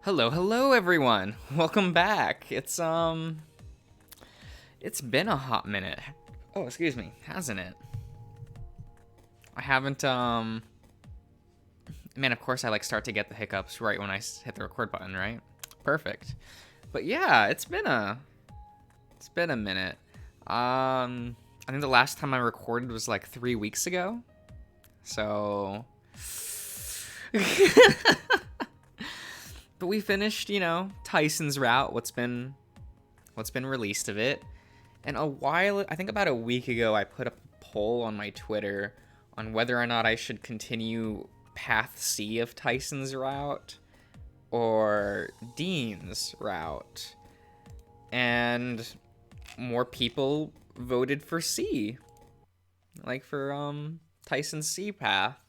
Hello everyone. Welcome back. It's been a hot minute. Oh, excuse me, hasn't it? I haven't man, of course I start to get the hiccups right when I hit the record button, right? Perfect. But yeah, it's been a minute. I think the last time I recorded was like 3 weeks ago. So but we finished, Tyson's route, what's been released of it. And I think about a week ago, I put up a poll on my Twitter on whether or not I should continue Path C of Tyson's route or Dean's route. And more people voted for C. Like for Tyson's C path.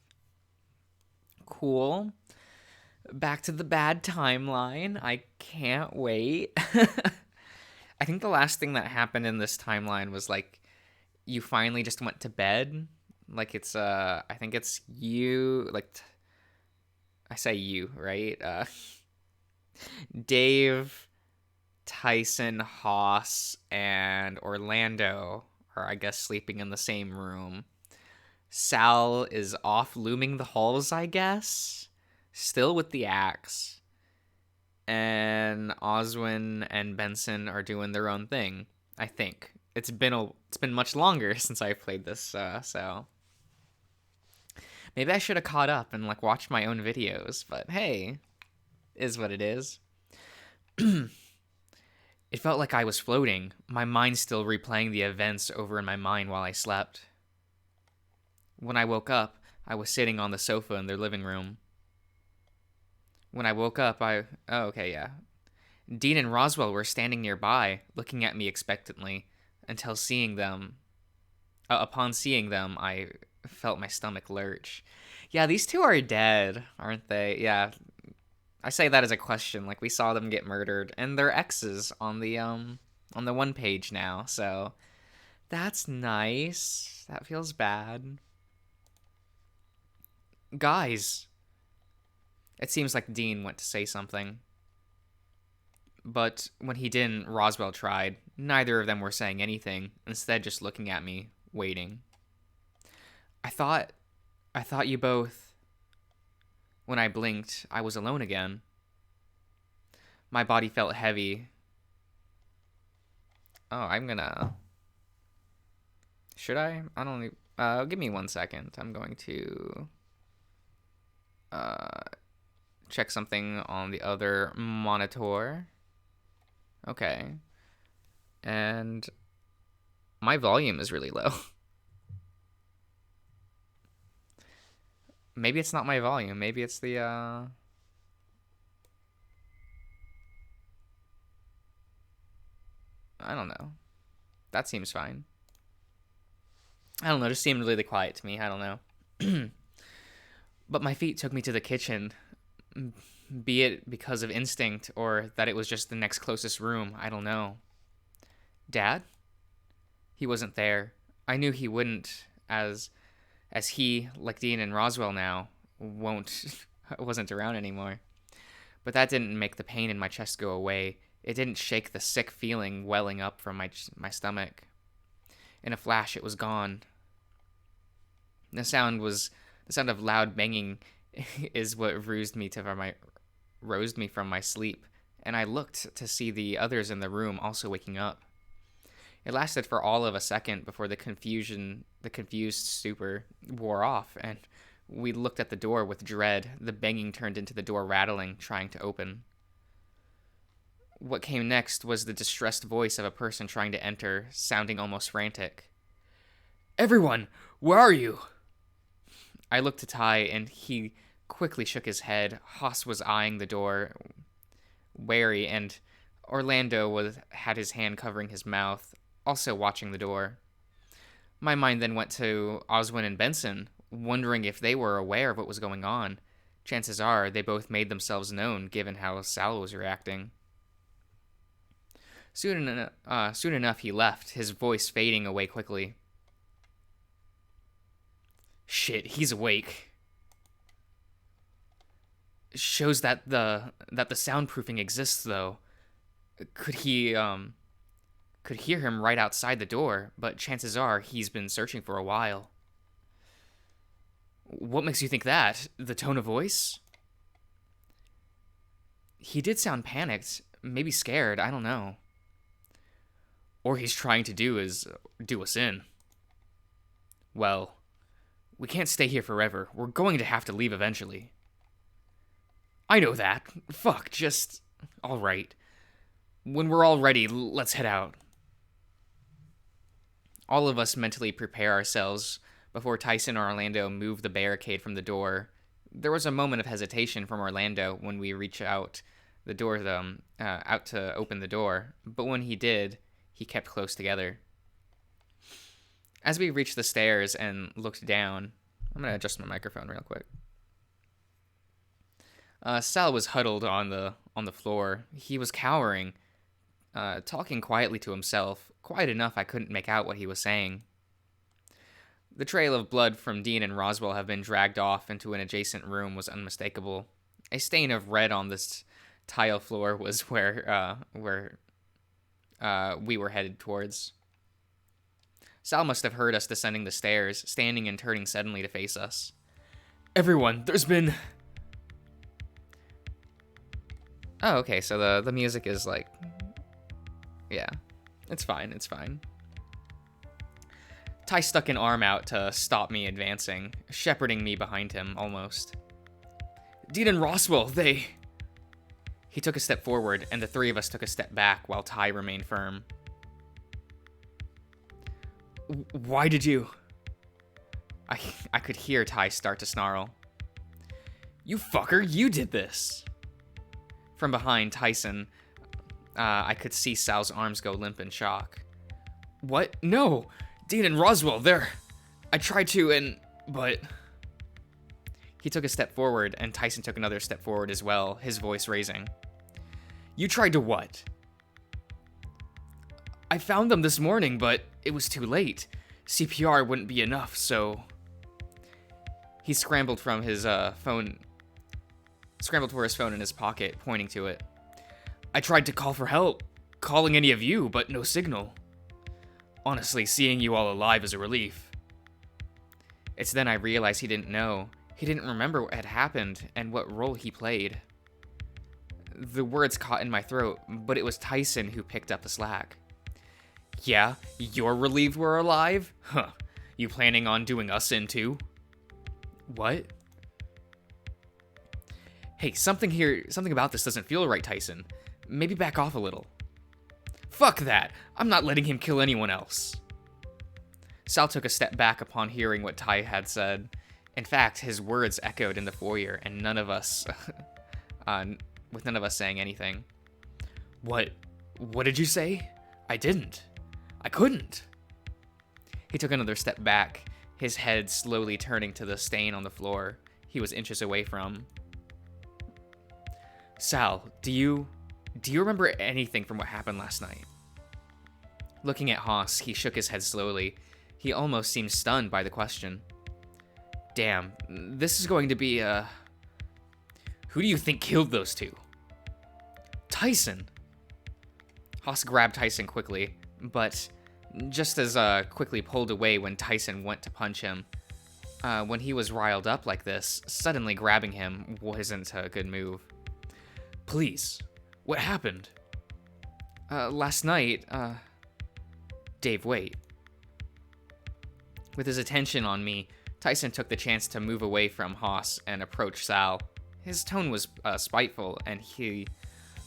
Cool. Back to the bad timeline. I can't wait. I think the last thing that happened in this timeline was you finally just went to bed. I think it's you, I say you, right? Dave, Tyson, Haas, and Orlando are, I guess, sleeping in the same room. Sal is off looming the halls, I guess, still with the axe. And Oswin and Benson are doing their own thing. I think it's been much longer since I played this, so maybe I should have caught up and watched my own videos. But hey, is what it is. It felt like I was floating, my mind still replaying the events over in my mind while I slept. When I woke up, I was sitting on the sofa in their living room. When I woke up, oh, okay, yeah. Dean and Roswell were standing nearby, looking at me expectantly, until seeing them. Upon seeing them, I felt my stomach lurch. Yeah, these two are dead, aren't they? Yeah, I say that as a question. We saw them get murdered, and they're exes on the one page now. So that's nice. That feels bad. Guys, it seems like Dean went to say something. But when he didn't, Roswell tried. Neither of them were saying anything, instead just looking at me, waiting. I thought you both. When I blinked, I was alone again. My body felt heavy. Oh, I'm gonna. Should I? I don't. Give me 1 second. I'm going to uh check something on the other monitor. Okay. And my volume is really low. Maybe it's not my volume. Maybe it's the I don't know. That seems fine. I don't know. It just seemed really quiet to me. I don't know. But my feet took me to the kitchen. Be it because of instinct or that it was just the next closest room. I don't know. Dad? He wasn't there. I knew he wouldn't, as he, like Dean and Roswell now, wasn't around anymore. But that didn't make the pain in my chest go away. It didn't shake the sick feeling welling up from my stomach. In a flash, it was gone. The sound of loud banging is what rosed me from my sleep, and I looked to see the others in the room also waking up. It lasted for all of a second before the confused stupor wore off, and we looked at the door with dread. The banging turned into the door rattling, trying to open. What came next was the distressed voice of a person trying to enter, sounding almost frantic. "Everyone, where are you?" I looked to Ty, and he quickly shook his head. Haas was eyeing the door, wary, and Orlando had his hand covering his mouth, also watching the door. My mind then went to Oswin and Benson, wondering if they were aware of what was going on. Chances are they both made themselves known, given how Sal was reacting. Soon enough, he left, his voice fading away quickly. Shit, he's awake. Shows that the soundproofing exists, though. Could he could hear him right outside the door, but chances are he's been searching for a while. What makes you think that? The tone of voice? He did sound panicked, maybe scared, I don't know. Or he's trying to do us in. Well, we can't stay here forever. We're going to have to leave eventually. I know that. Fuck, just... Alright. When we're all ready, let's head out. All of us mentally prepare ourselves before Tyson or Orlando move the barricade from the door. There was a moment of hesitation from Orlando when we reached out the door, out to open the door, but when he did, he kept close together. As we reached the stairs and looked down, I'm gonna adjust my microphone real quick. Sal was huddled on the floor. He was cowering, talking quietly to himself, quiet enough I couldn't make out what he was saying. The trail of blood from Dean and Roswell have been dragged off into an adjacent room was unmistakable. A stain of red on this tile floor was where we were headed towards. Sal must have heard us descending the stairs, standing and turning suddenly to face us. Everyone, there's been... Oh, okay, so the music is like... Yeah, it's fine, it's fine. Ty stuck an arm out to stop me advancing, shepherding me behind him, almost. Dean and Roswell, they... He took a step forward, and the three of us took a step back while Ty remained firm. Why did you... I could hear Ty start to snarl. You fucker, you did this! From behind Tyson, I could see Sal's arms go limp in shock. What? No! Dean and Roswell, they're... I tried to, but... He took a step forward, and Tyson took another step forward as well, his voice raising. You tried to what? I found them this morning, but it was too late. CPR wouldn't be enough, so... He scrambled from his phone... Scrambled for his phone in his pocket, pointing to it. I tried to call for help, calling any of you, but no signal. Honestly, seeing you all alive is a relief. It's then I realized he didn't know. He didn't remember what had happened and what role he played. The words caught in my throat, but it was Tyson who picked up the slack. Yeah, you're relieved we're alive? Huh. You planning on doing us in too? What? Hey, something about this doesn't feel right, Tyson. Maybe back off a little. Fuck that! I'm not letting him kill anyone else. Sal took a step back upon hearing what Ty had said. In fact, his words echoed in the foyer, and none of us... with none of us saying anything. What did you say? I didn't. I couldn't. He took another step back, his head slowly turning to the stain on the floor he was inches away from. Sal, do you remember anything from what happened last night? Looking at Haas, he shook his head slowly. He almost seemed stunned by the question. Damn, this is going to be a... Who do you think killed those two? Tyson! Haas grabbed Tyson quickly, but just as quickly pulled away when Tyson went to punch him. When he was riled up like this, suddenly grabbing him wasn't a good move. Please, what happened? Last night, Dave, wait. With his attention on me, Tyson took the chance to move away from Haas and approach Sal. His tone was spiteful, and he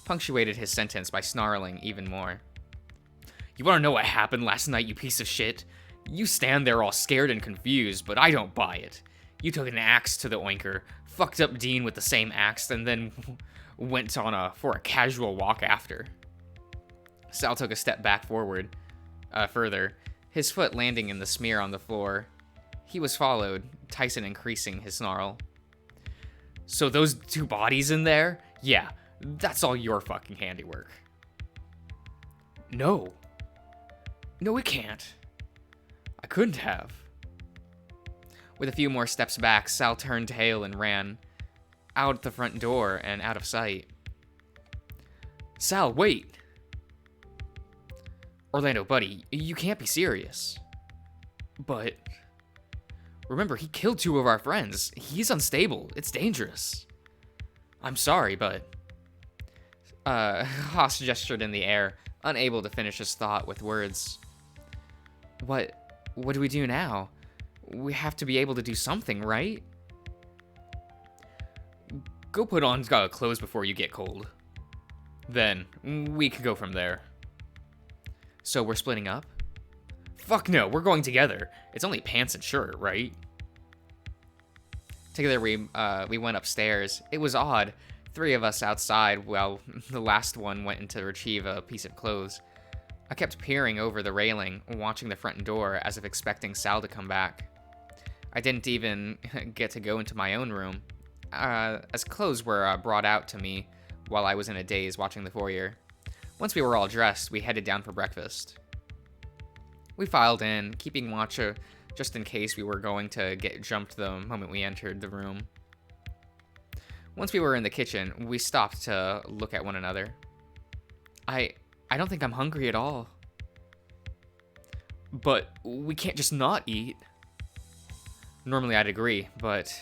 punctuated his sentence by snarling even more. You wanna know what happened last night, you piece of shit? You stand there all scared and confused, but I don't buy it. You took an axe to the oinker, fucked up Dean with the same axe, and then went on for a casual walk after. Sal took a step back forward, further, his foot landing in the smear on the floor. He was followed, Tyson increasing his snarl. So those two bodies in there? Yeah, that's all your fucking handiwork. No. No, it can't. I couldn't have. With a few more steps back, Sal turned tail and ran. out the front door and out of sight. Sal, wait! Orlando, buddy, you can't be serious. But remember, he killed 2 of our friends. He's unstable. It's dangerous. I'm sorry, but... Haas gestured in the air, unable to finish his thought with words. What do we do now? We have to be able to do something, right? Go put on clothes before you get cold. Then, we can go from there. So we're splitting up? Fuck no, we're going together. It's only pants and shirt, right? Together we went upstairs. It was odd. 3 of us outside while the last one went in to retrieve a piece of clothes. I kept peering over the railing, watching the front door as if expecting Sal to come back. I didn't even get to go into my own room, as clothes were brought out to me while I was in a daze watching the foyer. Once we were all dressed, we headed down for breakfast. We filed in, keeping watch just in case we were going to get jumped the moment we entered the room. Once we were in the kitchen, we stopped to look at one another. I don't think I'm hungry at all. But we can't just not eat. Normally I'd agree, but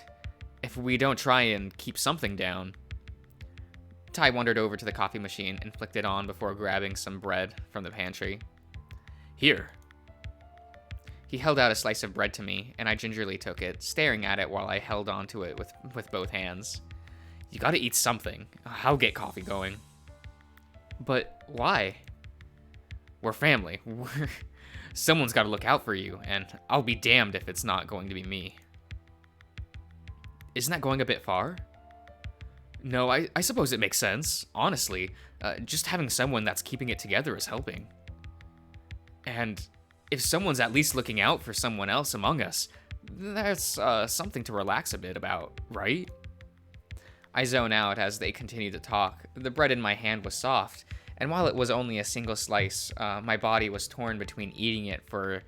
if we don't try and keep something down... Ty wandered over to the coffee machine and flicked it on before grabbing some bread from the pantry. Here. He held out a slice of bread to me, and I gingerly took it, staring at it while I held onto it with both hands. You gotta eat something. I'll get coffee going. But why? We're family. Someone's gotta look out for you, and I'll be damned if it's not going to be me. Isn't that going a bit far? No, I suppose it makes sense. Honestly, just having someone that's keeping it together is helping. And if someone's at least looking out for someone else among us, that's something to relax a bit about, right? I zone out as they continue to talk. The bread in my hand was soft, and while it was only a single slice, my body was torn between eating it for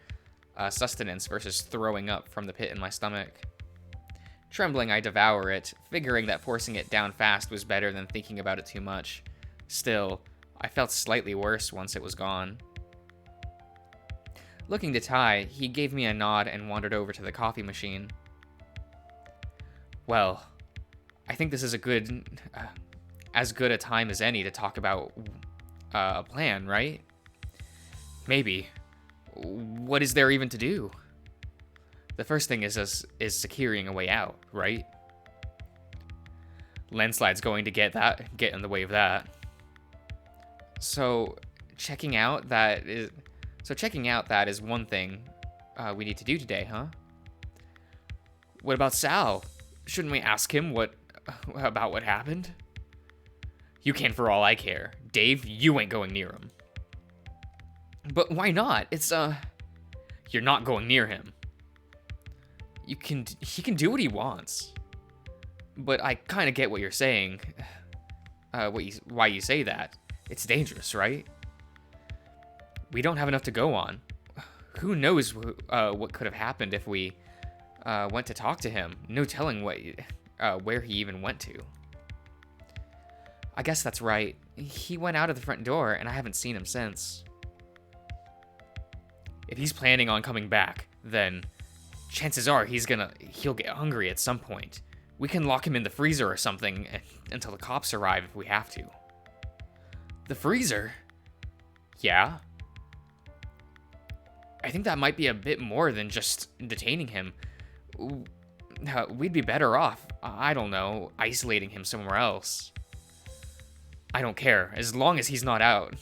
sustenance versus throwing up from the pit in my stomach. Trembling, I devour it, figuring that forcing it down fast was better than thinking about it too much. Still, I felt slightly worse once it was gone. Looking to Ty, he gave me a nod and wandered over to the coffee machine. Well, I think this is as good a time as any to talk about a plan, right? Maybe. What is there even to do? The first thing is securing a way out, right? Landslide's going to get in the way of that. So checking out that is one thing we need to do today, huh? What about Sal? Shouldn't we ask him about what happened? You can for all I care. Dave, you ain't going near him. But why not? You're not going near him. He can do what he wants. But I kind of get what you're saying. Why you say that. It's dangerous, right? We don't have enough to go on. Who knows what could have happened if we went to talk to him. No telling where he even went to. I guess that's right. He went out of the front door, and I haven't seen him since. If he's planning on coming back, then chances are he'll get hungry at some point. We can lock him in the freezer or something until the cops arrive if we have to. The freezer? Yeah. I think that might be a bit more than just detaining him. We'd be better off, I don't know, isolating him somewhere else. I don't care, as long as he's not out.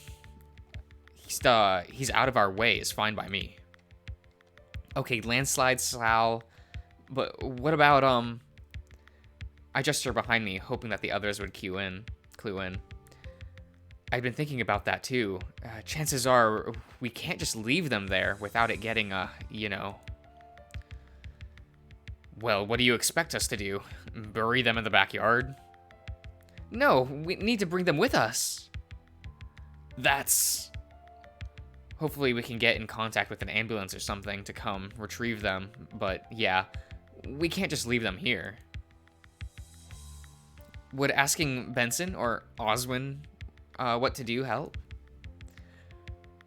He's out of our way is fine by me. Okay, landslide, Sal, but what about, I gesture behind me, hoping that the others would clue in. I've been thinking about that too. Chances are we can't just leave them there without it getting, Well, what do you expect us to do? Bury them in the backyard? No, we need to bring them with us. Hopefully we can get in contact with an ambulance or something to come retrieve them, but yeah, we can't just leave them here. Would asking Benson or Oswin what to do help?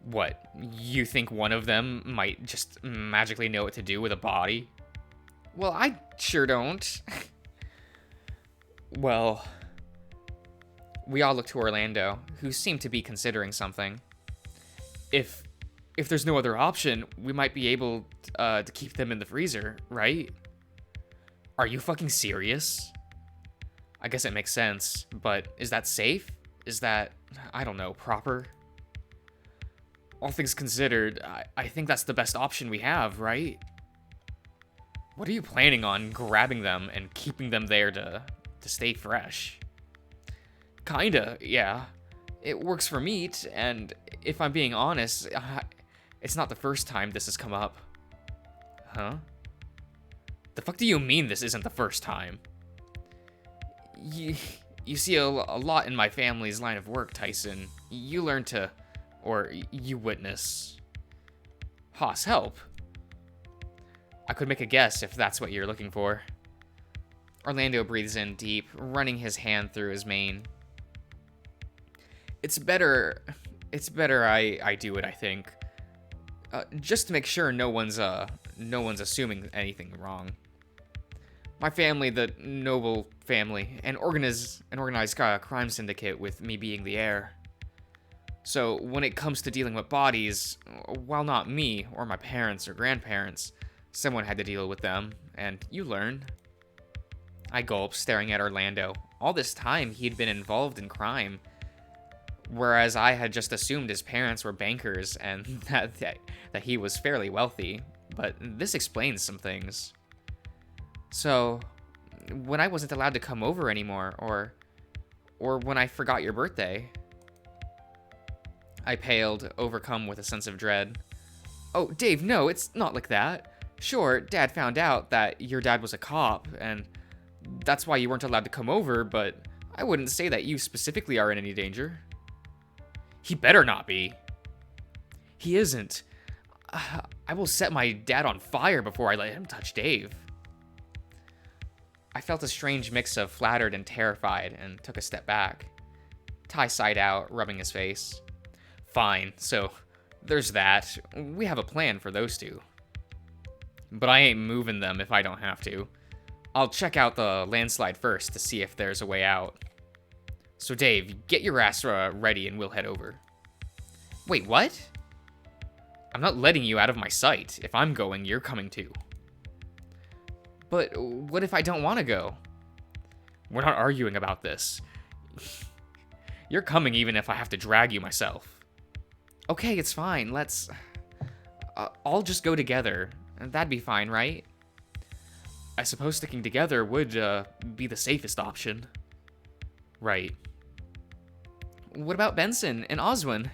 What? You think one of them might just magically know what to do with a body? Well, I sure don't. Well, we all look to Orlando, who seemed to be considering something. If there's no other option, we might be able to keep them in the freezer, right? Are you fucking serious? I guess it makes sense, but is that safe? Is that, I don't know, proper? All things considered, I think that's the best option we have, right? What are you planning on grabbing them and keeping them there to stay fresh? Kinda, yeah. It works for meat, and if I'm being honest, it's not the first time this has come up. Huh? The fuck do you mean this isn't the first time? You see a lot in my family's line of work, Tyson. You learn to, or you witness. Haas, help. I could make a guess if that's what you're looking for. Orlando breathes in deep, running his hand through his mane. It's better I do it, I think. Just to make sure no one's assuming anything wrong. My family, the noble family, an organized crime syndicate with me being the heir. So when it comes to dealing with bodies, while not me or my parents or grandparents, someone had to deal with them, and you learn. I gulped, staring at Orlando. All this time, he'd been involved in crime, whereas I had just assumed his parents were bankers and that he was fairly wealthy. But this explains some things. So, when I wasn't allowed to come over anymore, or when I forgot your birthday, I paled, overcome with a sense of dread. Oh, Dave, no, it's not like that. Sure, Dad found out that your dad was a cop, and that's why you weren't allowed to come over, but I wouldn't say that you specifically are in any danger. He better not be. He isn't. I will set my dad on fire before I let him touch Dave. I felt a strange mix of flattered and terrified and took a step back. Ty sighed out, rubbing his face. Fine, so there's that. We have a plan for those two. But I ain't moving them if I don't have to. I'll check out the landslide first to see if there's a way out. So Dave, get your ass ready and we'll head over. Wait, what? I'm not letting you out of my sight. If I'm going, you're coming too. But what if I don't want to go? We're not arguing about this. You're coming even if I have to drag you myself. Okay, it's fine. Let's... all just go together. That'd be fine, right? I suppose sticking together would be the safest option. Right. What about Benson and Oswin?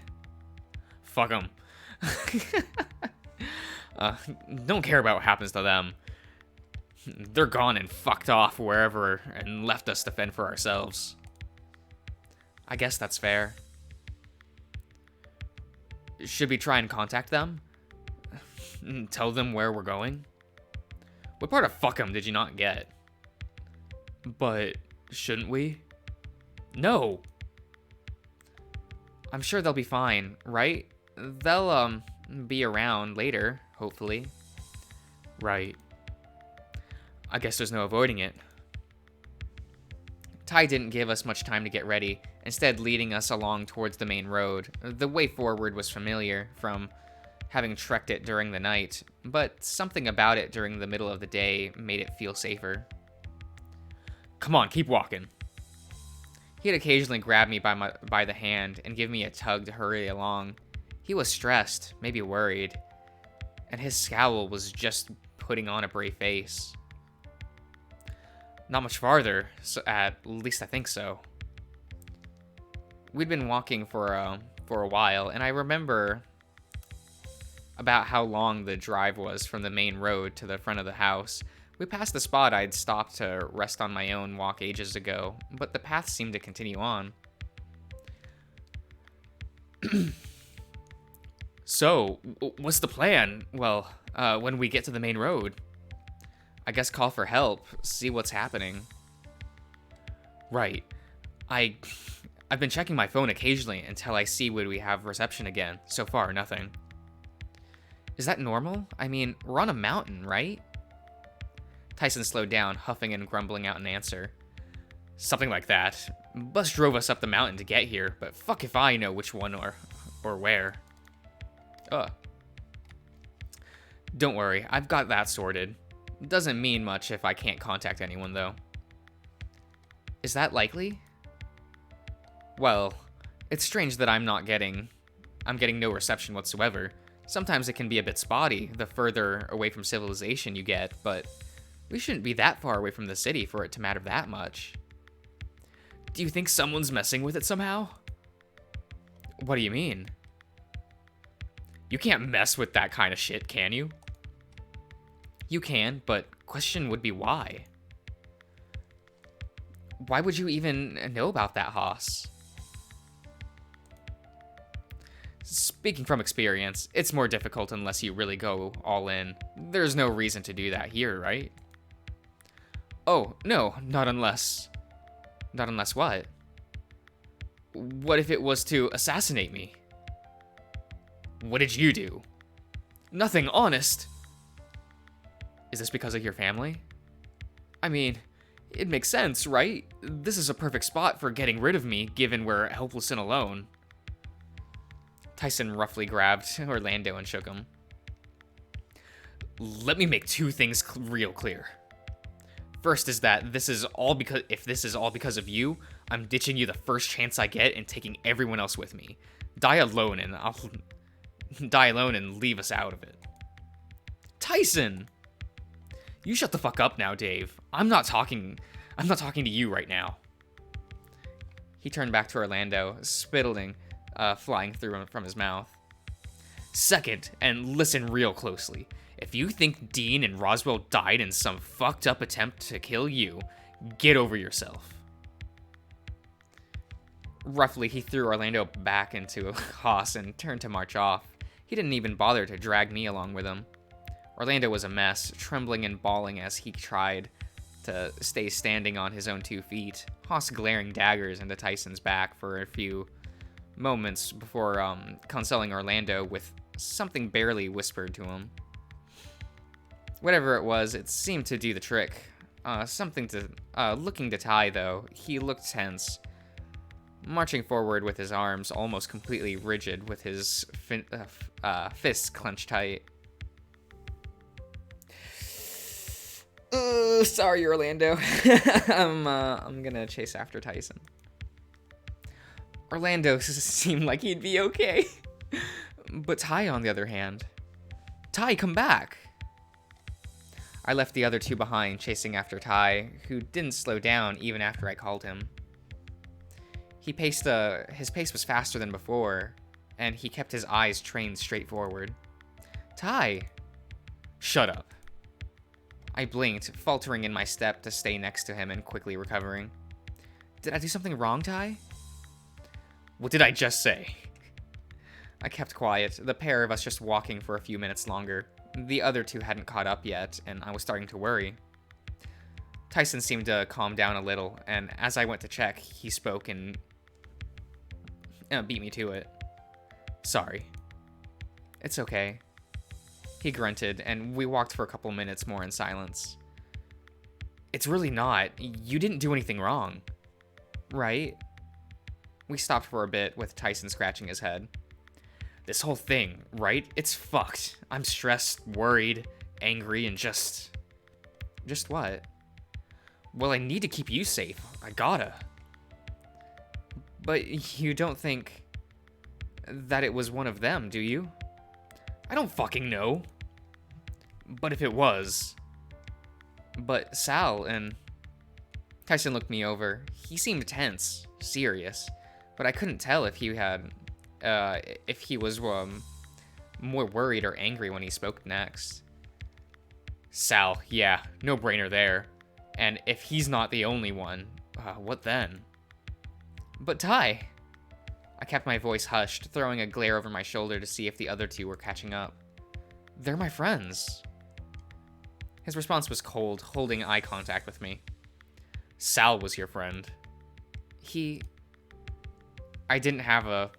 Fuck them. Don't care about what happens to them. They're gone and fucked off wherever and left us to fend for ourselves. I guess that's fair. Should we try and contact them? Tell them where we're going? What part of fuck 'em did you not get? But shouldn't we? No. I'm sure they'll be fine, right? They'll be around later, hopefully. Right. I guess there's no avoiding it. Ty didn't give us much time to get ready, instead leading us along towards the main road. The way forward was familiar from having trekked it during the night, but something about it during the middle of the day made it feel safer. Come on, keep walking. He'd occasionally grab me by the hand and give me a tug to hurry along. He was stressed, maybe worried, and his scowl was just putting on a brave face. Not much farther, so at least I think so. We'd been walking for a while, and I remember about how long the drive was from the main road to the front of the house. We passed the spot I'd stopped to rest on my own walk ages ago, but the path seemed to continue on. So, what's the plan? Well, when we get to the main road? I guess call for help, see what's happening. Right. I... I've been checking my phone occasionally until I see when we have reception again. So far, nothing. Is that normal? I mean, we're on a mountain, right? Tyson slowed down, huffing and grumbling out an answer. Something like that. Bus drove us up the mountain to get here, but fuck if I know which one or where. Ugh. Don't worry, I've got that sorted. Doesn't mean much if I can't contact anyone, though. Is that likely? Well, it's strange that I'm getting no reception whatsoever. Sometimes it can be a bit spotty the further away from civilization you get, but we shouldn't be that far away from the city for it to matter that much. Do you think someone's messing with it somehow? What do you mean? You can't mess with that kind of shit, can you? You can, but question would be why? Why would you even know about that, Haas? Speaking from experience, it's more difficult unless you really go all in. There's no reason to do that here, right? Oh, no, not unless... Not unless what? What if it was to assassinate me? What did you do? Nothing, honest. Is this because of your family? I mean, it makes sense, right? This is a perfect spot for getting rid of me, given we're helpless and alone. Tyson roughly grabbed Orlando and shook him. Let me make two things real clear. First is that if this is all because of you, I'm ditching you the first chance I get and taking everyone else with me. Die alone and leave us out of it. Tyson! You shut the fuck up now, Dave. I'm not talking to you right now. He turned back to Orlando, spittling, flying through from his mouth. Second, and listen real closely. If you think Dean and Roswell died in some fucked up attempt to kill you, get over yourself. Roughly, he threw Orlando back into a Haas and turned to march off. He didn't even bother to drag me along with him. Orlando was a mess, trembling and bawling as he tried to stay standing on his own 2 feet, Haas glaring daggers into Tyson's back for a few moments before consoling Orlando with something barely whispered to him. Whatever it was, it seemed to do the trick. Looking to Ty, though, he looked tense, marching forward with his arms almost completely rigid with his fists clenched tight. Sorry, Orlando. I'm gonna chase after Tyson. Orlando seemed like he'd be okay. But Ty, on the other hand... Ty, come back! I left the other two behind, chasing after Ty, who didn't slow down even after I called him. His pace was faster than before, and he kept his eyes trained straight forward. Ty! Shut up. I blinked, faltering in my step to stay next to him and quickly recovering. Did I do something wrong, Ty? What did I just say? I kept quiet, the pair of us just walking for a few minutes longer. The other two hadn't caught up yet, and I was starting to worry. Tyson seemed to calm down a little, and as I went to check, he spoke and beat me to it. Sorry. It's okay. He grunted, and we walked for a couple minutes more in silence. It's really not. You didn't do anything wrong. Right? We stopped for a bit, with Tyson scratching his head. This whole thing, right? It's fucked. I'm stressed, worried, angry, and just... Just what? Well, I need to keep you safe. I gotta. But you don't think that it was one of them, do you? I don't fucking know. But if it was... But Sal and... Tyson looked me over. He seemed tense, serious, but I couldn't tell if he was more worried or angry when he spoke next. Sal, yeah, no brainer there. And if he's not the only one, what then? But Ty... I kept my voice hushed, throwing a glare over my shoulder to see if the other two were catching up. They're my friends. His response was cold, holding eye contact with me. Sal was your friend. He... I didn't have a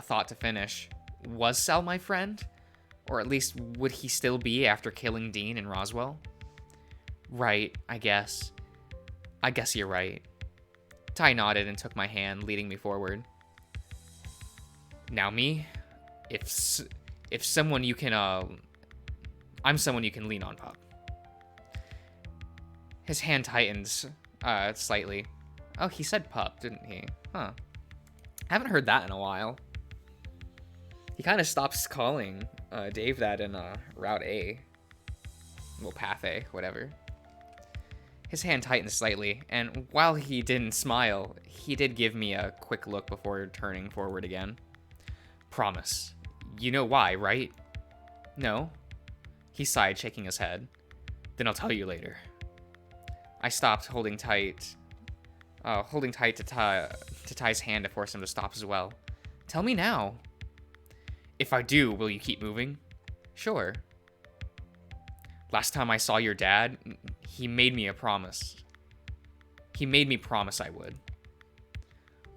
thought to finish. Was Sal my friend? Or at least, would he still be after killing Dean and Roswell? Right, I guess. I guess you're right. Ty nodded and took my hand, leading me forward. Now me? If someone you can, I'm someone you can lean on, Pup. His hand tightens, slightly. Oh, he said pup, didn't he? Huh. I haven't heard that in a while. He kind of stops calling Dave that in Route A. Well, Path A, whatever. His hand tightened slightly, and while he didn't smile, he did give me a quick look before turning forward again. Promise. You know why, right? No. He sighed, shaking his head. Then I'll tell you later. I stopped, holding tight to Ty's hand to force him to stop as well. Tell me now. If I do, will you keep moving? Sure. Last time I saw your dad, he made me a promise. He made me promise I would.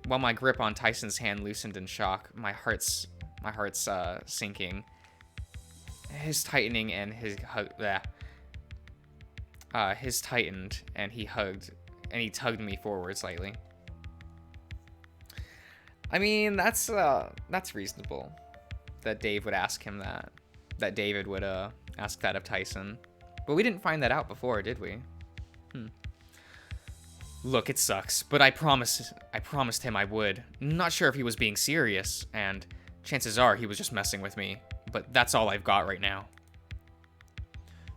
While my grip on Tyson's hand loosened in shock, my heart's sinking. His tightening and his his tightened and he tugged me forward slightly. I mean, that's reasonable that Dave would ask him that. That David would ask that of Tyson. But we didn't find that out before, did we? Look, it sucks, but I promised him I would. Not sure if he was being serious, and chances are he was just messing with me, but that's all I've got right now.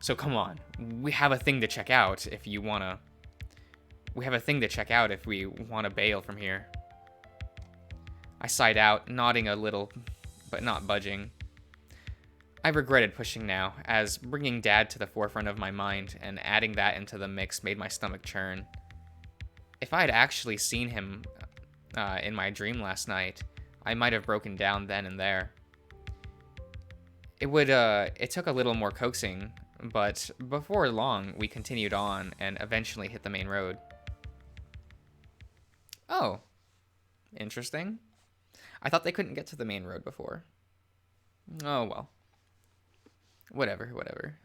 So come on, we have a thing to check out if we wanna bail from here. I sighed out, nodding a little, but not budging. I regretted pushing now, as bringing Dad to the forefront of my mind and adding that into the mix made my stomach churn. If I had actually seen him in my dream last night, I might have broken down then and there. It took a little more coaxing, but before long, we continued on and eventually hit the main road. Oh, interesting. I thought they couldn't get to the main road before. Oh, well. Whatever.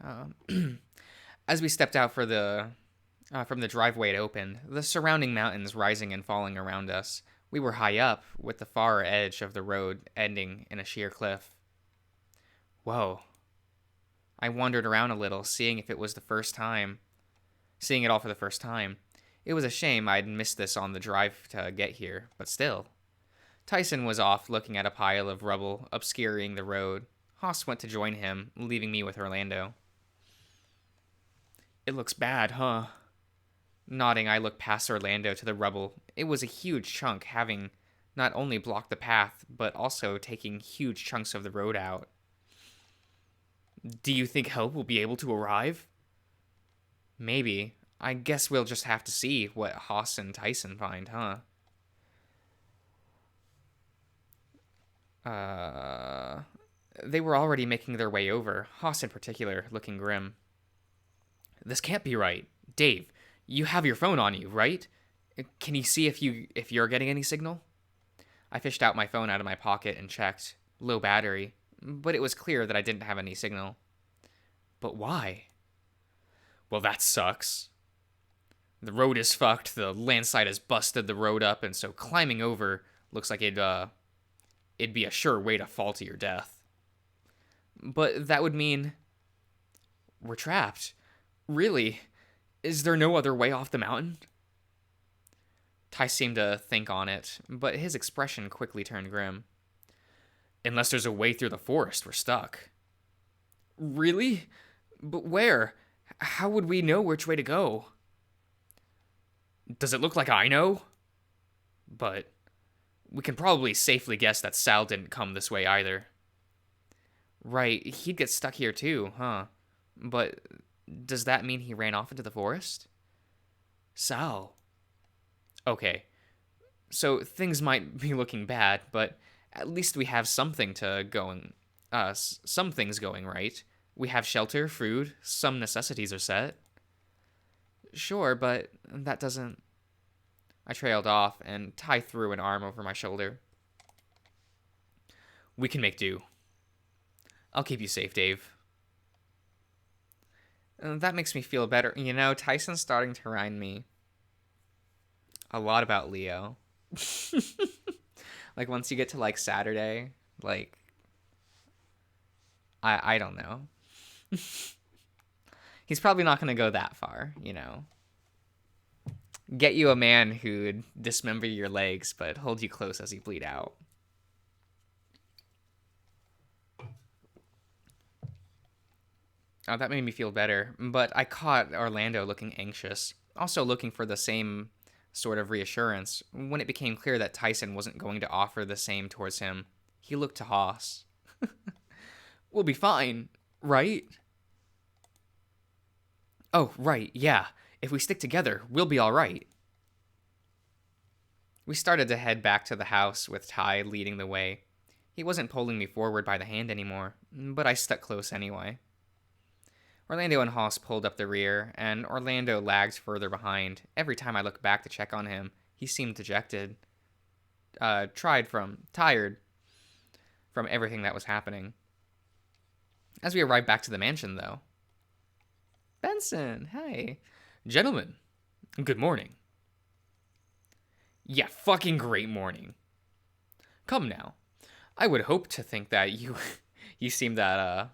As we stepped out from the driveway it opened, the surrounding mountains rising and falling around us, we were high up, with the far edge of the road ending in a sheer cliff. Whoa. I wandered around a little, seeing it all for the first time. It was a shame I'd missed this on the drive to get here, but still. Tyson was off looking at a pile of rubble obscuring the road. Haas went to join him, leaving me with Orlando. It looks bad, huh? Nodding, I looked past Orlando to the rubble. It was a huge chunk, having not only blocked the path, but also taking huge chunks of the road out. Do you think help will be able to arrive? Maybe. I guess we'll just have to see what Haas and Tyson find, huh? They were already making their way over, Haas in particular, looking grim. This can't be right. Dave, you have your phone on you, right? Can you see if you're getting any signal? I fished out my phone out of my pocket and checked. Low battery, but it was clear that I didn't have any signal. But why? Well, that sucks. The road is fucked, the landslide has busted the road up, and so climbing over looks like it'd be a sure way to fall to your death. But that would mean we're trapped. Really? Is there no other way off the mountain? Ty seemed to think on it, but his expression quickly turned grim. Unless there's a way through the forest, we're stuck. Really? But where? How would we know which way to go? Does it look like I know? But we can probably safely guess that Sal didn't come this way either. Right, he'd get stuck here too, huh? But does that mean he ran off into the forest? Sal. Okay, so things might be looking bad, but at least we have some things going right. We have shelter, food, some necessities are set. Sure, but that doesn't... I trailed off, and Ty threw an arm over my shoulder. We can make do. I'll keep you safe, Dave. That makes me feel better. You know, Tyson's starting to remind me a lot about Leo. Like, once you get to, like, Saturday, like, I don't know. He's probably not going to go that far, you know. Get you a man who'd dismember your legs, but hold you close as you bleed out. Oh, that made me feel better, but I caught Orlando looking anxious, also looking for the same sort of reassurance. When it became clear that Tyson wasn't going to offer the same towards him, he looked to Haas. We'll be fine, right? Oh, right, yeah. If we stick together, we'll be all right. We started to head back to the house with Ty leading the way. He wasn't pulling me forward by the hand anymore, but I stuck close anyway. Orlando and Haas pulled up the rear, and Orlando lagged further behind. Every time I looked back to check on him, he seemed dejected. Tired from everything that was happening. As we arrived back to the mansion, though. Benson, hey. Gentlemen, good morning. Yeah, fucking great morning. Come now. I would hope to think that you seem that,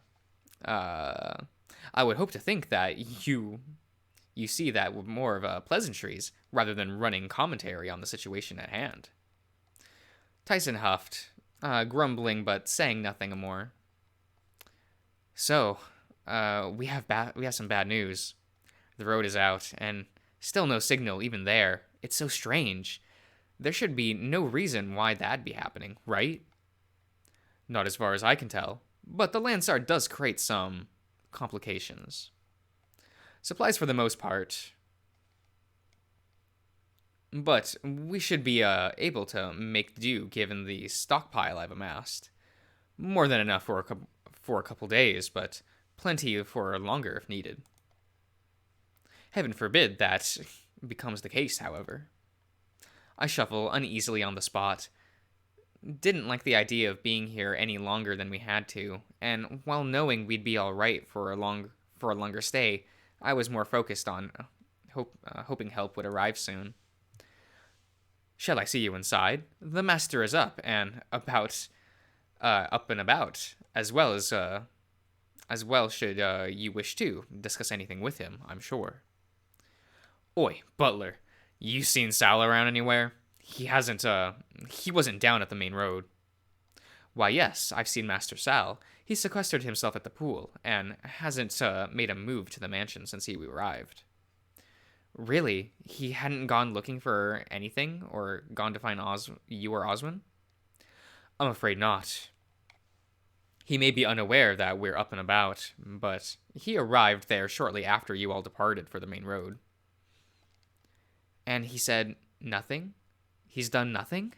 I would hope to think that you see that with more of pleasantries rather than running commentary on the situation at hand. Tyson huffed, grumbling but saying nothing more. So, we have some bad news. The road is out, and still no signal even there. It's so strange. There should be no reason why that'd be happening, right? Not as far as I can tell, but the Landsar does create some complications. Supplies for the most part. But we should be able to make do given the stockpile I've amassed. More than enough for a couple days, but plenty for longer if needed. Heaven forbid that becomes the case, however. I shuffle uneasily on the spot. Didn't like the idea of being here any longer than we had to, and while knowing we'd be all right for a longer stay, I was more focused on hoping help would arrive soon. Shall I see you inside? The master is up and about, as well should you wish to discuss anything with him, I'm sure. Oi, butler, you seen Sal around anywhere? He wasn't down at the main road. Why, yes, I've seen Master Sal. He sequestered himself at the pool, and hasn't made a move to the mansion since he arrived. Really? He hadn't gone looking for anything, or gone to find you or Oswin? I'm afraid not. He may be unaware that we're up and about, but he arrived there shortly after you all departed for the main road. And he said nothing? He's done nothing?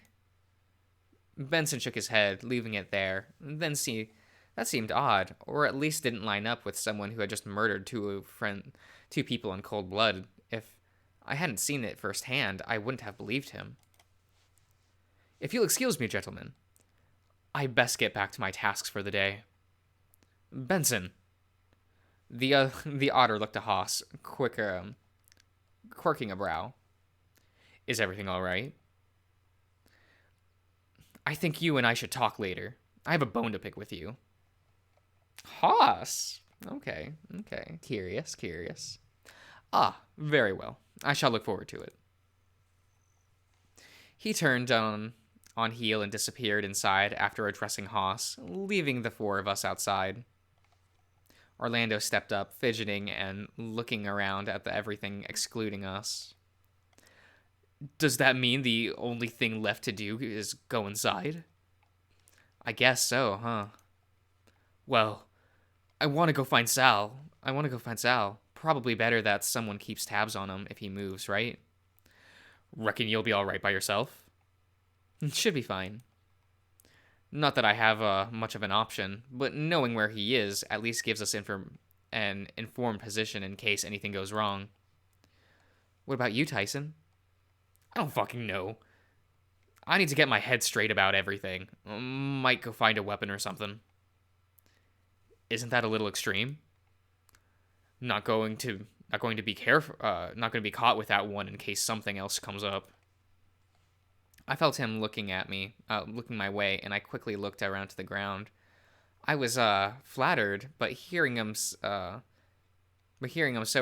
Benson shook his head, leaving it there. Then that seemed odd, or at least didn't line up with someone who had just murdered two people in cold blood. If I hadn't seen it firsthand, I wouldn't have believed him. If you'll excuse me, gentlemen, I best get back to my tasks for the day. Benson. The otter looked to Haas, quirking a brow. Is everything all right? I think you and I should talk later. I have a bone to pick with you. Haas? Okay. Curious. Ah, very well. I shall look forward to it. He turned on heel and disappeared inside after addressing Haas, leaving the four of us outside. Orlando stepped up, fidgeting and looking around at everything, excluding us. Does that mean the only thing left to do is go inside? I guess so, huh? Well, I want to go find Sal. Probably better that someone keeps tabs on him if he moves, right? Reckon you'll be all right by yourself? Should be fine. Not that I have much of an option, but knowing where he is at least gives us an informed position in case anything goes wrong. What about you, Tyson? I don't fucking know. I need to get my head straight about everything. Might go find a weapon or something. Isn't that a little extreme? Not going to be careful. Not going to be caught without one in case something else comes up. I felt him looking at me, looking my way, and I quickly looked around to the ground. I was flattered, but hearing him so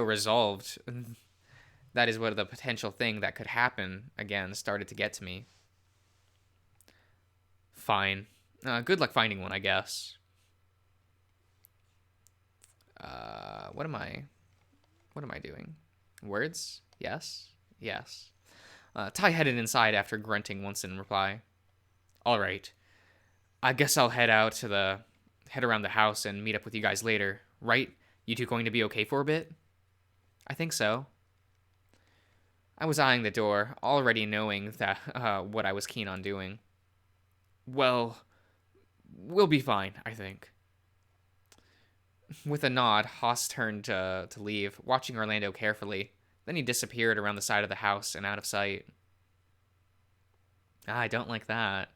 resolved, that is what the potential thing that could happen again started to get to me. Fine. Good luck finding one, I guess. What am I? What am I doing? Words? Yes. Yes. Ty headed inside after grunting once in reply. All right. I guess I'll head around the house and meet up with you guys later. Right? You two going to be okay for a bit? I think so. I was eyeing the door, already knowing that what I was keen on doing. Well, we'll be fine, I think. With a nod, Haas turned to leave, watching Orlando carefully. Then he disappeared around the side of the house and out of sight. I don't like that.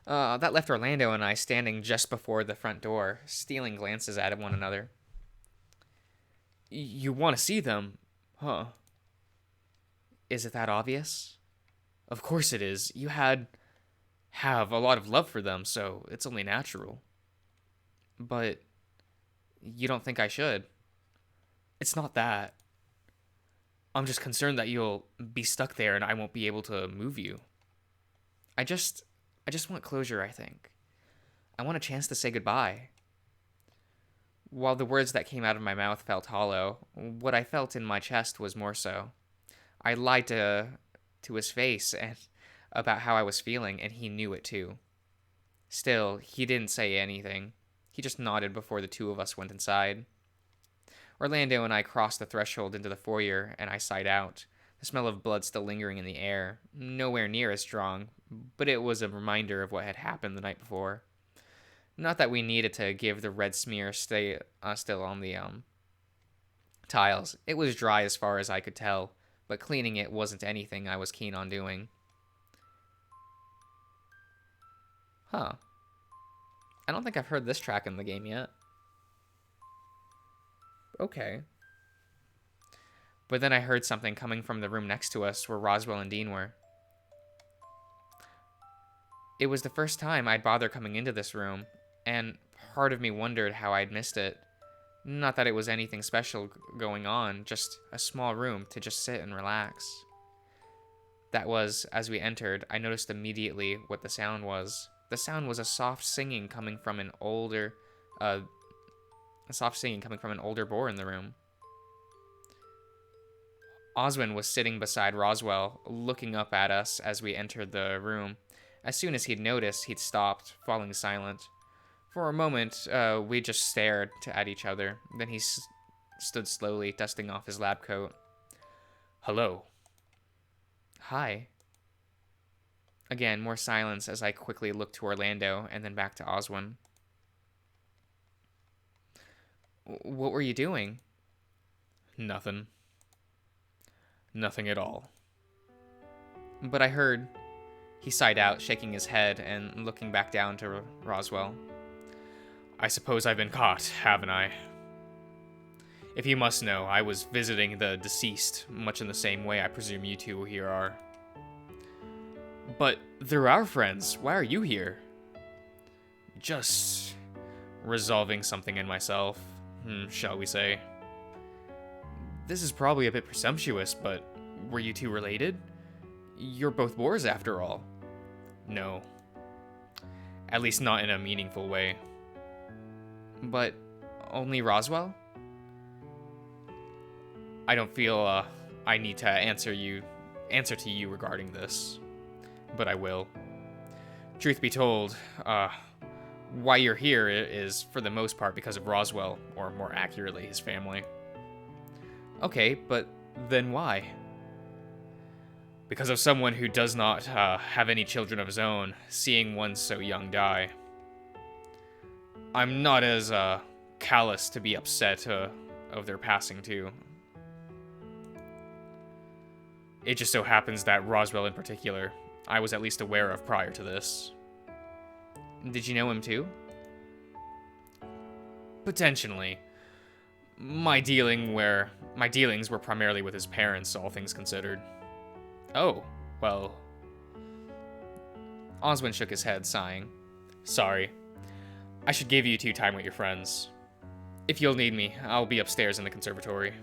That left Orlando and I standing just before the front door, stealing glances at one another. You want to see them, huh? Is it that obvious? Of course it is. You have a lot of love for them, so it's only natural. But you don't think I should? It's not that. I'm just concerned that you'll be stuck there and I won't be able to move you. I just want closure, I think. I want a chance to say goodbye. While the words that came out of my mouth felt hollow, what I felt in my chest was more so. I lied to his face and about how I was feeling, and he knew it too. Still, he didn't say anything. He just nodded before the two of us went inside. Orlando and I crossed the threshold into the foyer, and I sighed out, the smell of blood still lingering in the air, nowhere near as strong, but it was a reminder of what had happened the night before. Not that we needed to give the red smear still on the tiles. It was dry as far as I could tell, but cleaning it wasn't anything I was keen on doing. Huh. I don't think I've heard this track in the game yet. Okay. But then I heard something coming from the room next to us where Roswell and Dean were. It was the first time I'd bothered coming into this room, and part of me wondered how I'd missed it. Not that it was anything special going on, just a small room to just sit and relax. That was, as we entered, I noticed immediately what the sound was. The sound was a soft singing coming from an older boar in the room. Oswin was sitting beside Roswell, looking up at us as we entered the room. As soon as he'd noticed, he'd stopped, falling silent. For a moment, we just stared at each other. Then he stood slowly, dusting off his lab coat. Hello. Hi. Again, more silence as I quickly looked to Orlando and then back to Oswin. What were you doing? Nothing. Nothing at all. But I heard... He sighed out, shaking his head and looking back down to Roswell. I suppose I've been caught, haven't I? If you must know, I was visiting the deceased, much in the same way I presume you two here are. But they're our friends. Why are you here? Just resolving something in myself, shall we say. This is probably a bit presumptuous, but were you two related? You're both boars after all. No. At least not in a meaningful way. But only Roswell? I don't feel I need to answer to you regarding this, but I will. Truth be told, why you're here is for the most part because of Roswell, or more accurately, his family. Okay, but then why? Because of someone who does not have any children of his own, seeing one so young die. I'm not as callous to be upset of their passing too. It just so happens that Roswell in particular, I was at least aware of prior to this. Did you know him too? Potentially. My dealings were primarily with his parents, all things considered. Oh, well. Oswin shook his head, sighing. Sorry. I should give you two time with your friends. If you'll need me, I'll be upstairs in the conservatory.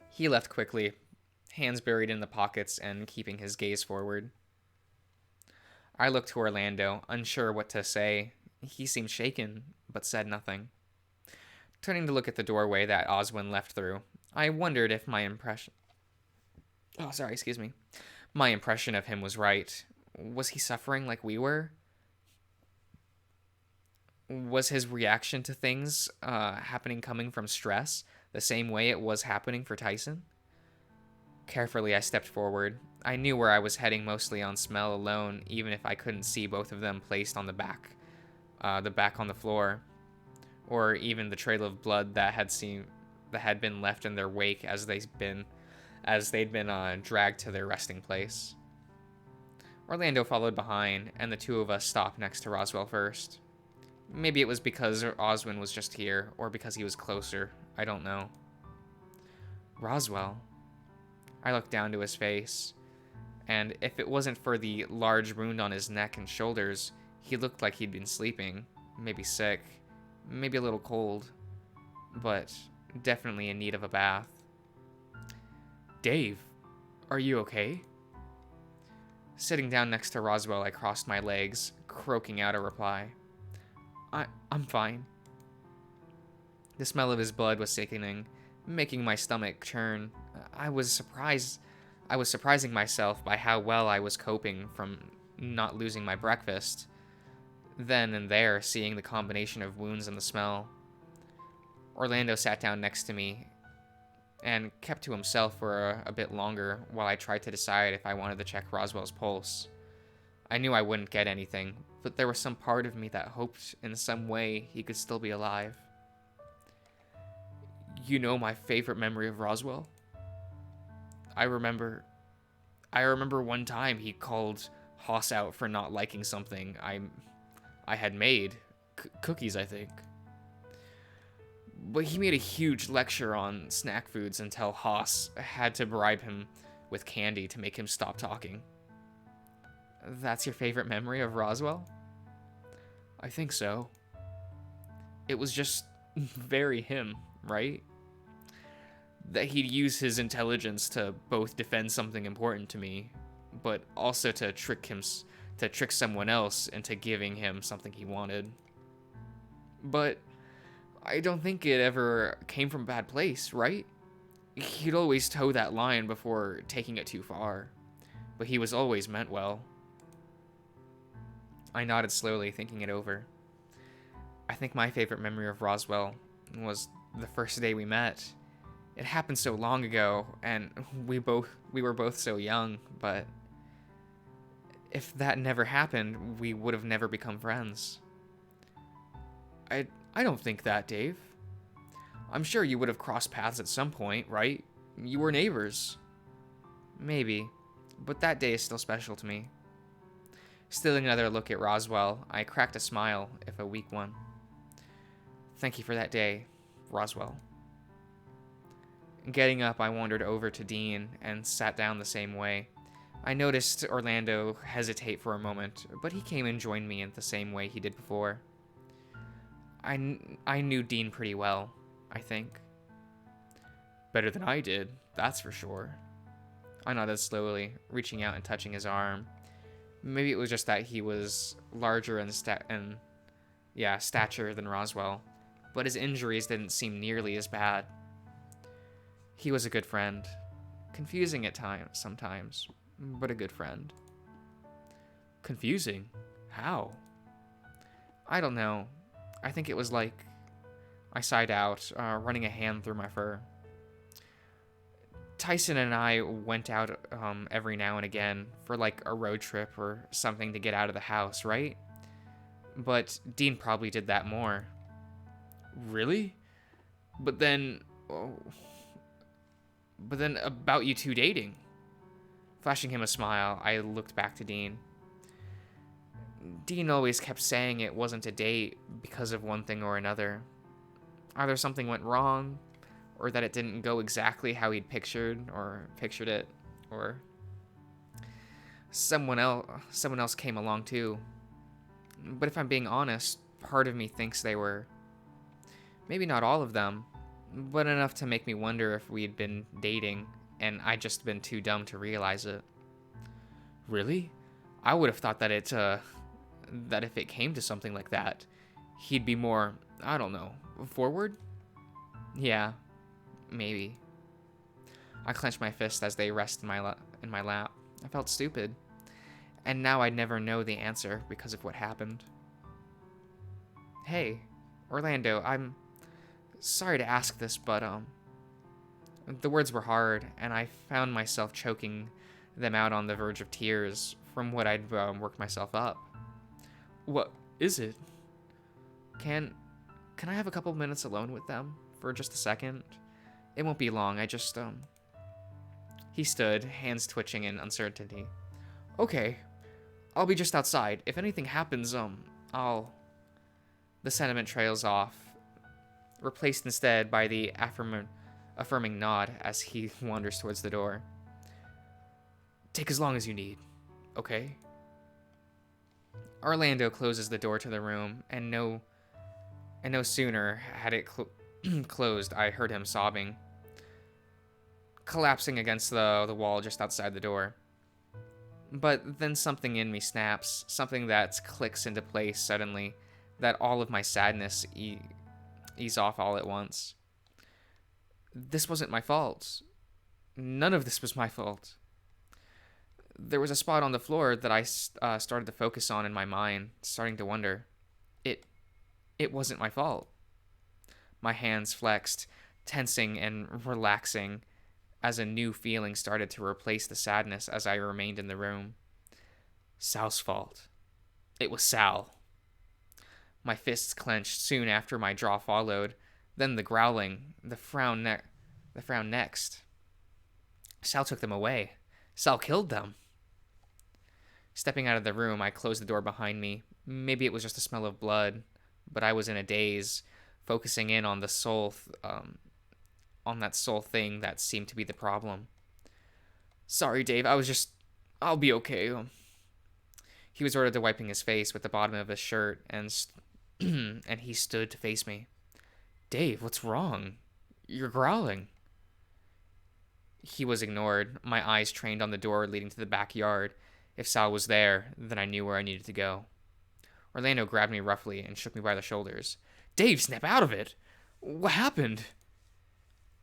He left quickly, hands buried in the pockets and keeping his gaze forward. I looked to Orlando, unsure what to say. He seemed shaken, but said nothing. Turning to look at the doorway that Oswin left through, I wondered if my impression... My impression of him was right. Was he suffering like we were? Was his reaction to things happening coming from stress, the same way it was happening for Tyson? Carefully, I stepped forward. I knew where I was heading mostly on smell alone, even if I couldn't see both of them placed on the back on the floor, or even the trail of blood that had been left in their wake as they'd been dragged to their resting place. Orlando followed behind, and the two of us stopped next to Roswell first. Maybe it was because Oswin was just here, or because he was closer. I don't know. Roswell. I looked down to his face, and if it wasn't for the large wound on his neck and shoulders, he looked like he'd been sleeping, maybe sick, maybe a little cold, but definitely in need of a bath. Dave, are you okay? Sitting down next to Roswell, I crossed my legs, croaking out a reply. I'm fine. The smell of his blood was sickening, making my stomach churn. I was surprising myself by how well I was coping from not losing my breakfast. Then and there, seeing the combination of wounds and the smell. Orlando sat down next to me and kept to himself for a bit longer while I tried to decide if I wanted to check Roswell's pulse. I knew I wouldn't get anything, but there was some part of me that hoped in some way he could still be alive. You know my favorite memory of Roswell? I remember one time he called Haas out for not liking something I had made. Cookies, I think. But he made a huge lecture on snack foods until Haas had to bribe him with candy to make him stop talking. That's your favorite memory of Roswell? I think so. It was just very him, right? That he'd use his intelligence to both defend something important to me, but also to trick someone else into giving him something he wanted. But I don't think it ever came from a bad place, right? He'd always toe that line before taking it too far, but he was always meant well. I nodded slowly, thinking it over. I think my favorite memory of Roswell was the first day we met. It happened so long ago, and we were both so young, but if that never happened, we would have never become friends. I don't think that, Dave. I'm sure you would have crossed paths at some point, right? You were neighbors. Maybe, but that day is still special to me. Stealing another look at Roswell, I cracked a smile, if a weak one. Thank you for that day, Roswell. Getting up, I wandered over to Dean and sat down the same way. I noticed Orlando hesitate for a moment, but he came and joined me in the same way he did before. I knew Dean pretty well, I think. Better than I did, that's for sure. I nodded slowly, reaching out and touching his arm. Maybe it was just that he was larger in stature than Roswell, but his injuries didn't seem nearly as bad. He was a good friend. Confusing at times, sometimes, but a good friend. Confusing? How? I don't know. I think it was like... I sighed out, running a hand through my fur. Tyson and I went out every now and again for like a road trip or something to get out of the house, right? But Dean probably did that more. Really? But then... But then about you two dating. Flashing him a smile, I looked back to Dean. Dean always kept saying it wasn't a date because of one thing or another. Either something went wrong, or that it didn't go exactly how he'd pictured it, or someone else came along too. But if I'm being honest, part of me thinks they were. Maybe not all of them, but enough to make me wonder if we'd been dating and I'd just been too dumb to realize it. Really? I would have thought that that if it came to something like that, he'd be more, I don't know, forward? Yeah, maybe. I clenched my fists as they rested in my lap. I felt stupid. And now I'd never know the answer because of what happened. Hey, Orlando, I'm sorry to ask this, but, the words were hard, and I found myself choking them out on the verge of tears from what I'd worked myself up. What is it? Can I have a couple minutes alone with them for just a second? It won't be long, I just, He stood, hands twitching in uncertainty. Okay, I'll be just outside. If anything happens, I'll... The sentiment trails off, replaced instead by the affirming nod as he wanders towards the door. Take as long as you need, okay? Orlando closes the door to the room, and no sooner had it closed, I heard him sobbing, collapsing against the wall just outside the door. But then something in me snaps, something that clicks into place suddenly, that all of my sadness ease off all at once. This wasn't my fault. None of this was my fault. There was a spot on the floor that I started to focus on in my mind, starting to wonder. It wasn't my fault. My hands flexed, tensing and relaxing as a new feeling started to replace the sadness as I remained in the room. Sal's fault. It was Sal. My fists clenched soon after my jaw followed, then the growling, the frown next. Sal took them away. Sal killed them. Stepping out of the room, I closed the door behind me. Maybe it was just a smell of blood, but I was in a daze, focusing in on on that soul thing that seemed to be the problem. Sorry, Dave, I'll be okay. He was ordered to wiping his face with the bottom of his shirt, and he stood to face me. Dave, what's wrong? You're growling. He was ignored, my eyes trained on the door leading to the backyard. If Sal was there, then I knew where I needed to go. Orlando grabbed me roughly and shook me by the shoulders. Dave, snap out of it! What happened?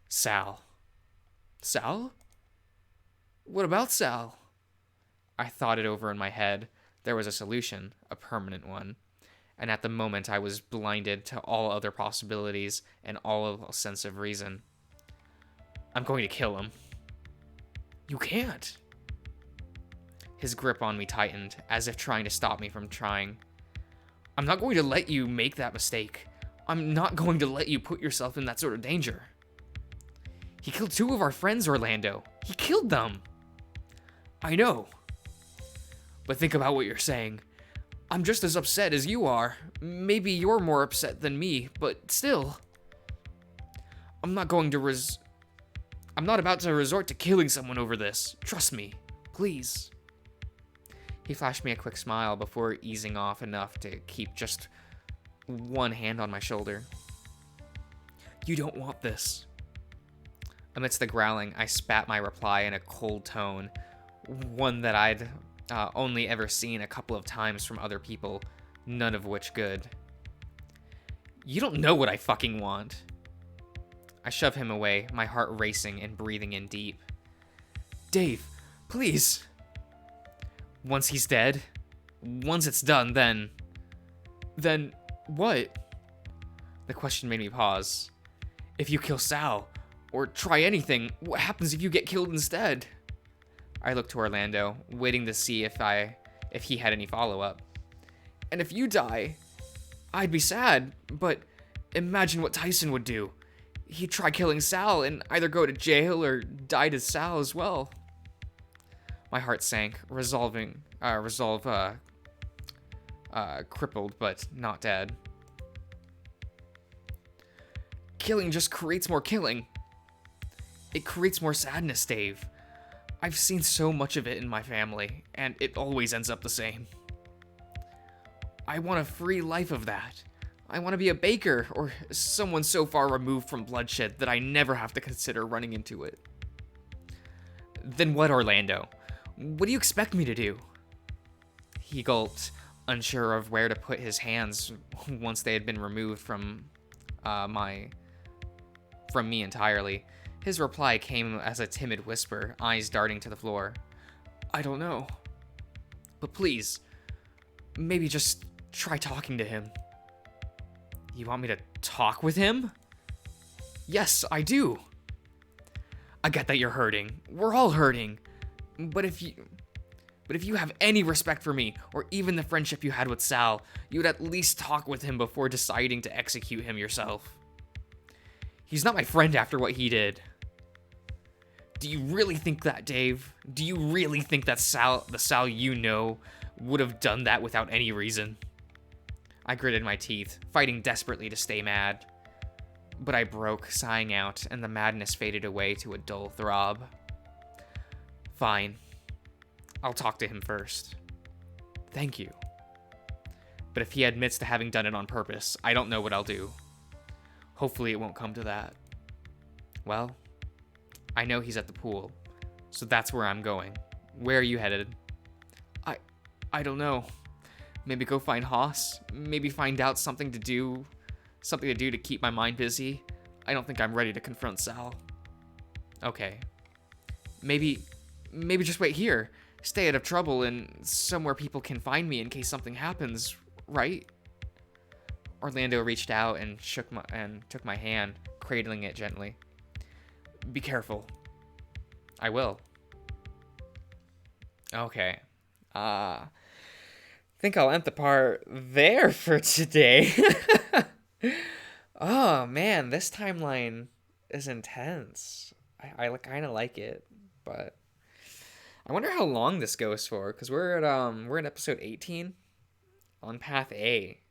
Sal. Sal? What about Sal? I thought it over in my head. There was a solution, a permanent one. And at the moment I was blinded to all other possibilities and all of a sense of reason. I'm going to kill him. You can't. His grip on me tightened, as if trying to stop me from trying. I'm not going to let you make that mistake. I'm not going to let you put yourself in that sort of danger. He killed 2 of our friends, Orlando. He killed them. I know. But think about what you're saying. I'm just as upset as you are. Maybe you're more upset than me, but still. I'm not about to resort to killing someone over this. Trust me. Please. He flashed me a quick smile before easing off enough to keep just one hand on my shoulder. You don't want this. Amidst the growling, I spat my reply in a cold tone, one that I'd only ever seen a couple of times from other people, none of which good. You don't know what I fucking want. I shove him away, my heart racing and breathing in deep. Dave, please. Once he's dead, once it's done, then what? The question made me pause. If you kill Sal, or try anything, what happens if you get killed instead? I looked to Orlando, waiting to see if he had any follow-up. And if you die, I'd be sad, but imagine what Tyson would do. he'd try killing Sal and either go to jail or die to Sal as well. My heart sank, resolve crippled but not dead. Killing just creates more killing. It creates more sadness, Dave. I've seen so much of it in my family, and it always ends up the same. I want a free life of that. I want to be a baker, or someone so far removed from bloodshed that I never have to consider running into it. Then what, Orlando? What do you expect me to do? He gulped, unsure of where to put his hands once they had been removed from me entirely. His reply came as a timid whisper, eyes darting to the floor. I don't know. But please, maybe just try talking to him. You want me to talk with him? Yes, I do. I get that you're hurting. We're all hurting. But if you have any respect for me, or even the friendship you had with Sal, you would at least talk with him before deciding to execute him yourself. He's not my friend after what he did. Do you really think that, Dave? Do you really think that the Sal you know would have done that without any reason? I gritted my teeth, fighting desperately to stay mad. But I broke, sighing out, and the madness faded away to a dull throb. Fine. I'll talk to him first. Thank you. But if he admits to having done it on purpose, I don't know what I'll do. Hopefully it won't come to that. Well, I know he's at the pool, so that's where I'm going. Where are you headed? I don't know. Maybe go find Haas. Maybe find out something to do to keep my mind busy. I don't think I'm ready to confront Sal. Okay. Maybe just wait here. Stay out of trouble and somewhere people can find me in case something happens, right? Orlando reached out and took my hand, cradling it gently. Be careful. I will. Okay. Think I'll end the part there for today. Oh man, this timeline is intense. I kind of like it, but I wonder how long this goes for, because we're at episode 18 on path A.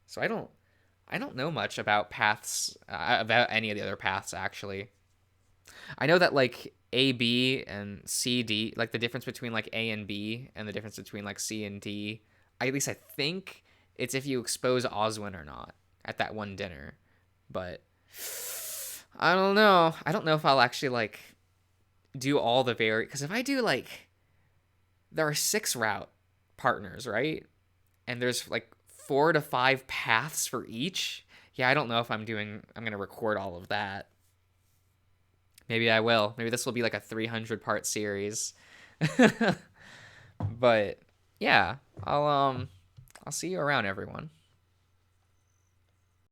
So I don't know much about paths, about any of the other paths actually. I know that like A, B, and C, D, like the difference between like A and B and the difference between like C and D, at least I think it's if you expose Oswin or not at that one dinner. But I don't know. I don't know if I'll actually like do all the because if I do like, there are 6 route partners, right? And there's like 4 to 5 paths for each. Yeah, I don't know if I'm going to record all of that. Maybe I will. Maybe this will be like a 300 part series. But yeah, I'll see you around, everyone.